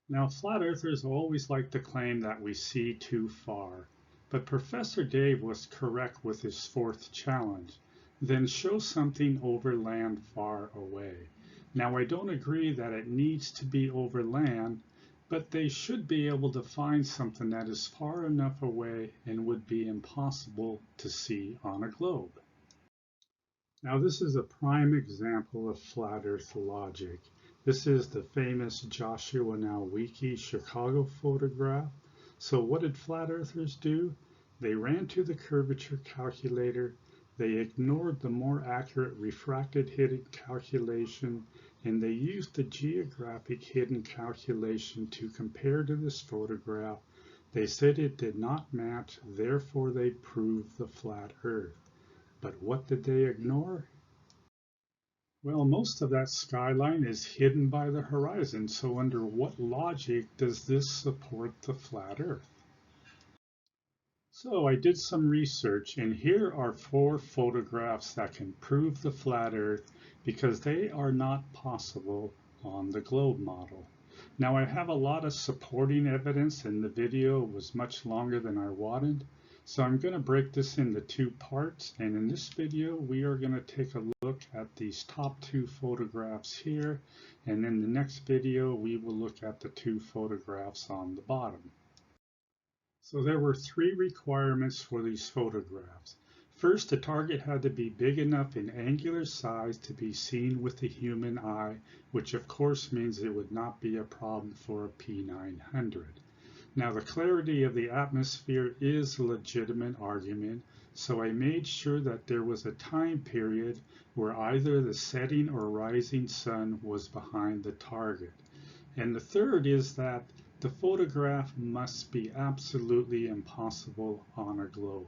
Now, flat earthers always like to claim that we see too far, but Professor Dave was correct with his fourth challenge. Then show something over land far away. Now, I don't agree that it needs to be over land, but they should be able to find something that is far enough away and would be impossible to see on a globe. Now, this is a prime example of flat earth logic. This is the famous Joshua Nowicki Chicago photograph. So what did flat earthers do? They ran to the curvature calculator, they ignored the more accurate refracted hidden calculation, and they used the geographic hidden calculation to compare to this photograph. They said it did not match, therefore they proved the flat earth. But what did they ignore? Well, most of that skyline is hidden by the horizon, so under what logic does this support the flat Earth? So I did some research, and here are 4 photographs that can prove the flat Earth because they are not possible on the globe model. Now I have a lot of supporting evidence, and the video was much longer than I wanted. So I'm going to break this into 2 parts, and in this video we are going to take a look at these top 2 photographs here, and in the next video we will look at the 2 photographs on the bottom. So there were 3 requirements for these photographs. First, the target had to be big enough in angular size to be seen with the human eye, which of course means it would not be a problem for a P900. Now, the clarity of the atmosphere is a legitimate argument, so I made sure that there was a time period where either the setting or rising sun was behind the target. And the third is that the photograph must be absolutely impossible on a globe.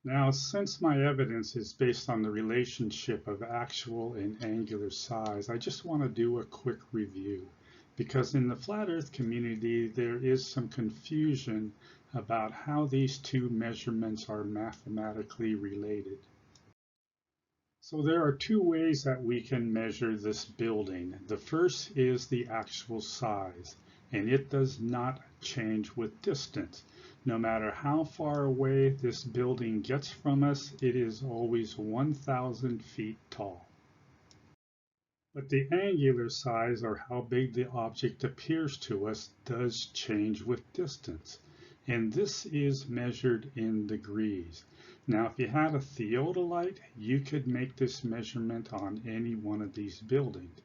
Now, since my evidence is based on the relationship of actual and angular size, I just want to do a quick review, because in the flat earth community there is some confusion about how these 2 measurements are mathematically related. So there are 2 ways that we can measure this building. The first is the actual size, and it does not change with distance. No matter how far away this building gets from us, it is always 1,000 feet tall. But the angular size, or how big the object appears to us, does change with distance. And this is measured in degrees. Now, if you had a theodolite, you could make this measurement on any one of these buildings.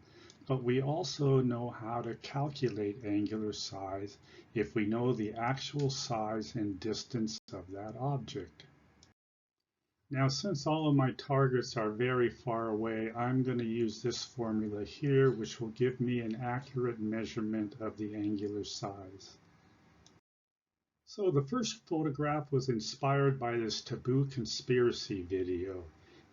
But we also know how to calculate angular size if we know the actual size and distance of that object. Now, since all of my targets are very far away, I'm going to use this formula here, which will give me an accurate measurement of the angular size. So the first photograph was inspired by this taboo conspiracy video,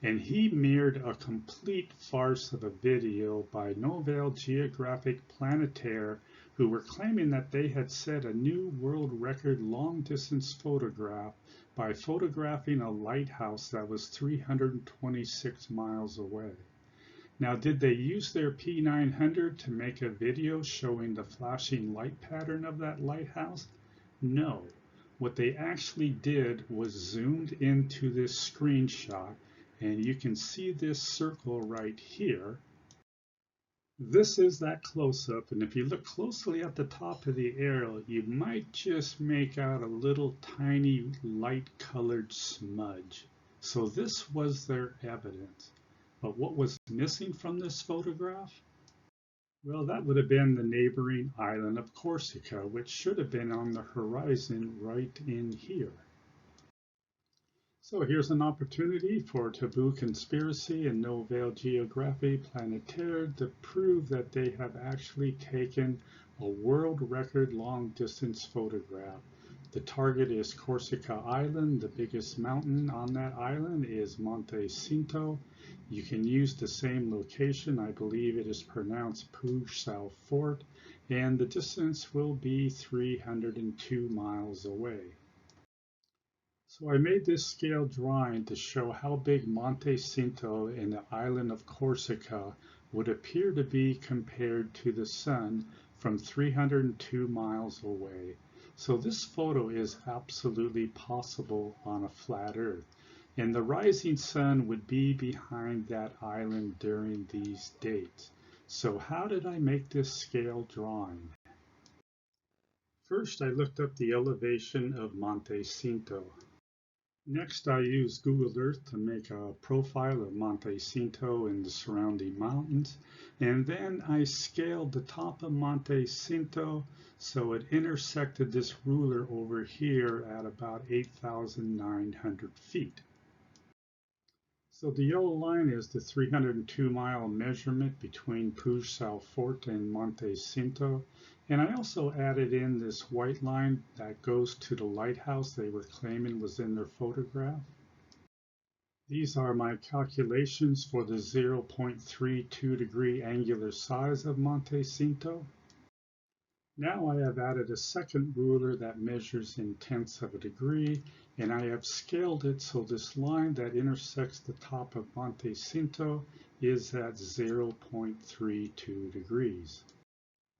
and he mirrored a complete farce of a video by Nouvelle Geographic Planetaire, who were claiming that they had set a new world record long-distance photograph by photographing a lighthouse that was 326 miles away. Now, did they use their P900 to make a video showing the flashing light pattern of that lighthouse? No. What they actually did was zoomed into this screenshot, and you can see this circle right here. This is that close-up, and if you look closely at the top of the arrow, you might just make out a little tiny light-colored smudge. So this was their evidence. But what was missing from this photograph? Well, that would have been the neighboring island of Corsica, which should have been on the horizon right in here. So here's an opportunity for Taboo Conspiracy and Nouvelle Geographique Planetaire to prove that they have actually taken a world record long distance photograph. The target is Corsica Island. The biggest mountain on that island is Montecito. You can use the same location. I believe it is pronounced Puig Sau Fort, and the distance will be 302 miles away. So I made this scale drawing to show how big Montecito and the island of Corsica would appear to be compared to the sun from 302 miles away. So this photo is absolutely possible on a flat Earth. And the rising sun would be behind that island during these dates. So how did I make this scale drawing? First, I looked up the elevation of Montecito. Next, I used Google Earth to make a profile of Montecito and the surrounding mountains. And then I scaled the top of Montecito so it intersected this ruler over here at about 8,900 feet. So the yellow line is the 302-mile measurement between Puig Salfort and Montecito. And I also added in this white line that goes to the lighthouse they were claiming was in their photograph. These are my calculations for the 0.32 degree angular size of Montecito. Now I have added a second ruler that measures in tenths of a degree, and I have scaled it so this line that intersects the top of Montecito is at 0.32 degrees.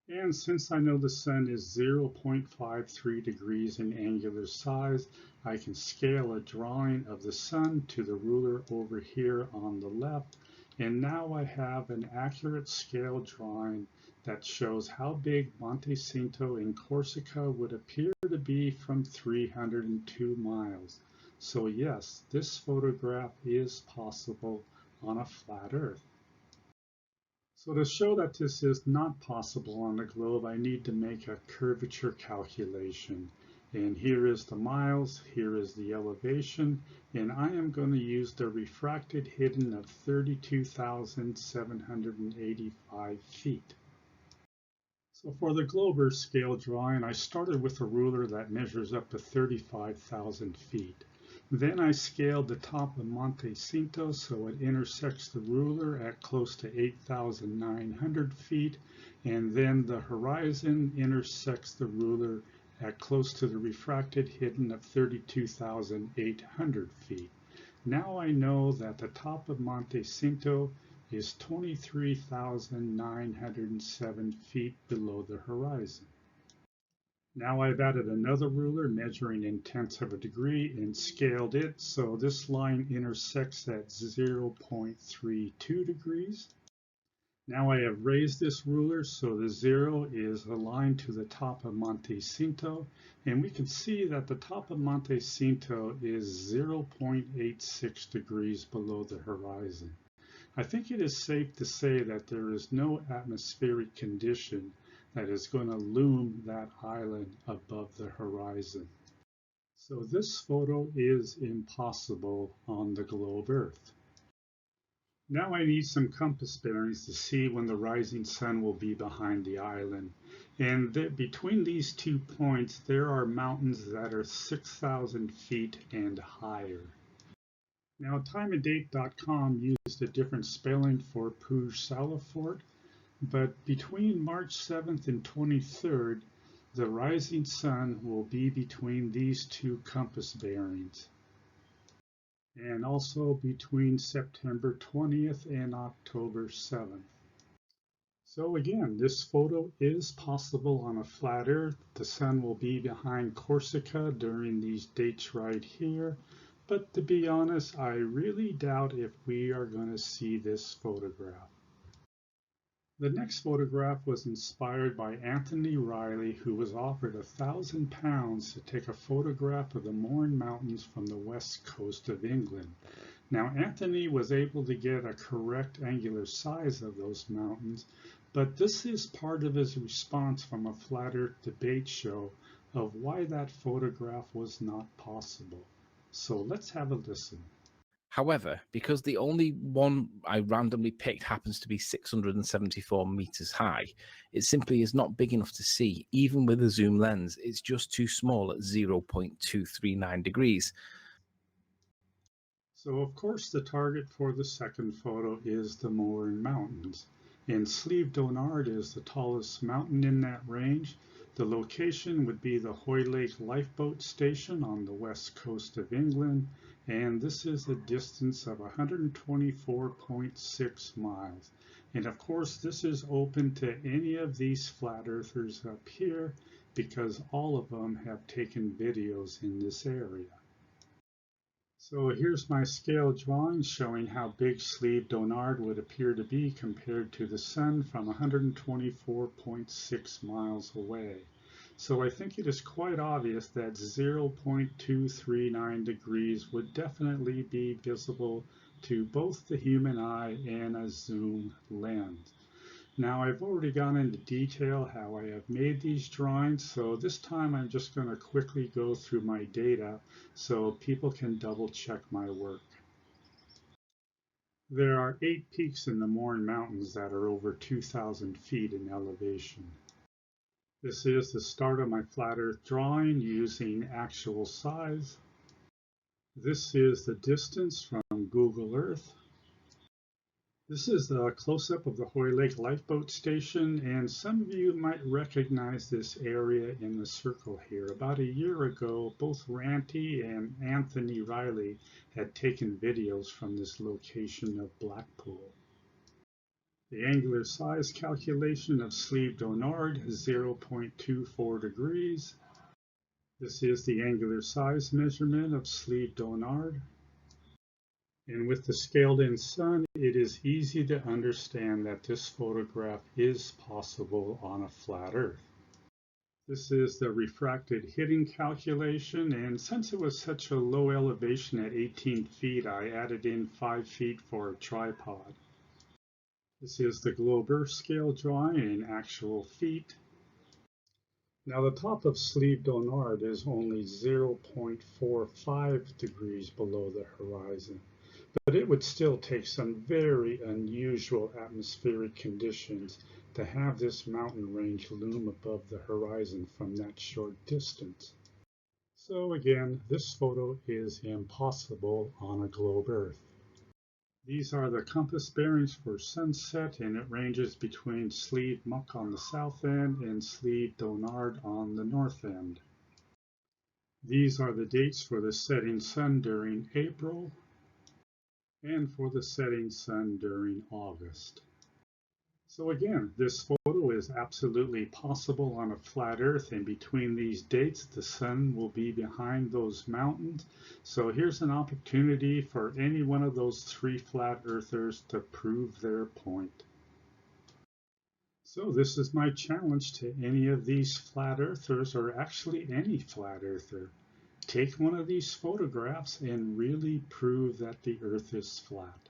And since I know the sun is 0.53 degrees in angular size, I can scale a drawing of the sun to the ruler over here on the left. And now I have an accurate scale drawing that shows how big Montecito in Corsica would appear to be from 302 miles. So yes, this photograph is possible on a flat Earth. So to show that this is not possible on the globe, I need to make a curvature calculation. And here is the miles, here is the elevation, and I am going to use the refracted hidden of 32,785 feet. So for the globe Earth scale drawing, I started with a ruler that measures up to 35,000 feet. Then I scaled the top of Montecito so it intersects the ruler at close to 8,900 feet, and then the horizon intersects the ruler at close to the refracted hidden of 32,800 feet. Now I know that the top of Montecito is 23,907 feet below the horizon. Now I've added another ruler measuring in tenths of a degree and scaled it so this line intersects at 0.32 degrees. Now I have raised this ruler so the 0 is aligned to the top of Montecito, and we can see that the top of Montecito is 0.86 degrees below the horizon. I think it is safe to say that there is no atmospheric condition that is going to loom that island above the horizon. So this photo is impossible on the globe Earth. Now I need some compass bearings to see when the rising sun will be behind the island. And between these 2 points, there are mountains that are 6,000 feet and higher. Now, timeanddate.com used a different spelling for Puig Salfort, but between March 7th and 23rd, the rising sun will be between these 2 compass bearings, and also between September 20th and October 7th. So again, this photo is possible on a flat Earth. The sun will be behind Corsica during these dates right here. But to be honest, I really doubt if we are going to see this photograph. The next photograph was inspired by Anthony Riley, who was offered £1,000 to take a photograph of the Moor Mountains from the west coast of England. Now, Anthony was able to get a correct angular size of those mountains, but this is part of his response from a Flat Earth debate show of why that photograph was not possible. So let's have a listen. However, because the only one I randomly picked happens to be 674 meters high, it simply is not big enough to see, even with a zoom lens. It's just too small at 0.239 degrees. So of course the target for the second photo is the Moor Mountains. And Slieve Donard is the tallest mountain in that range. The location would be the Hoylake Lifeboat Station on the west coast of England, and this is a distance of 124.6 miles. And of course, this is open to any of these flat earthers up here because all of them have taken videos in this area. So here's my scale drawing showing how big Slieve Donard would appear to be compared to the Sun from 124.6 miles away. So I think it is quite obvious that 0.239 degrees would definitely be visible to both the human eye and a zoom lens. Now I've already gone into detail how I have made these drawings, so this time I'm just going to quickly go through my data so people can double check my work. There are 8 peaks in the Moor Mountains that are over 2,000 feet in elevation. This is the start of my flat earth drawing using actual size. This is the distance from Google Earth. This is a close-up of the Hoy Lake Lifeboat Station, and some of you might recognize this area in the circle here. About a year ago, both Ranty and Anthony Riley had taken videos from this location of Blackpool. The angular size calculation of Slieve Donard is 0.24 degrees. This is the angular size measurement of Slieve Donard. And with the scaled-in sun, it is easy to understand that this photograph is possible on a flat Earth. This is the refracted hitting calculation, and since it was such a low elevation at 18 feet, I added in 5 feet for a tripod. This is the globe Earth scale drawing in actual feet. Now the top of Slieve Donard is only 0.45 degrees below the horizon. But it would still take some very unusual atmospheric conditions to have this mountain range loom above the horizon from that short distance. So again, this photo is impossible on a globe Earth. These are the compass bearings for sunset, and it ranges between Slieve Muck on the south end and Slieve Donard on the north end. These are the dates for the setting sun during April and for the setting sun during August. So again, this photo is absolutely possible on a flat Earth, and between these dates the sun will be behind those mountains. So here's an opportunity for any one of those 3 flat earthers to prove their point. So this is my challenge to any of these flat earthers, or actually any flat earther. Take one of these photographs and really prove that the Earth is flat.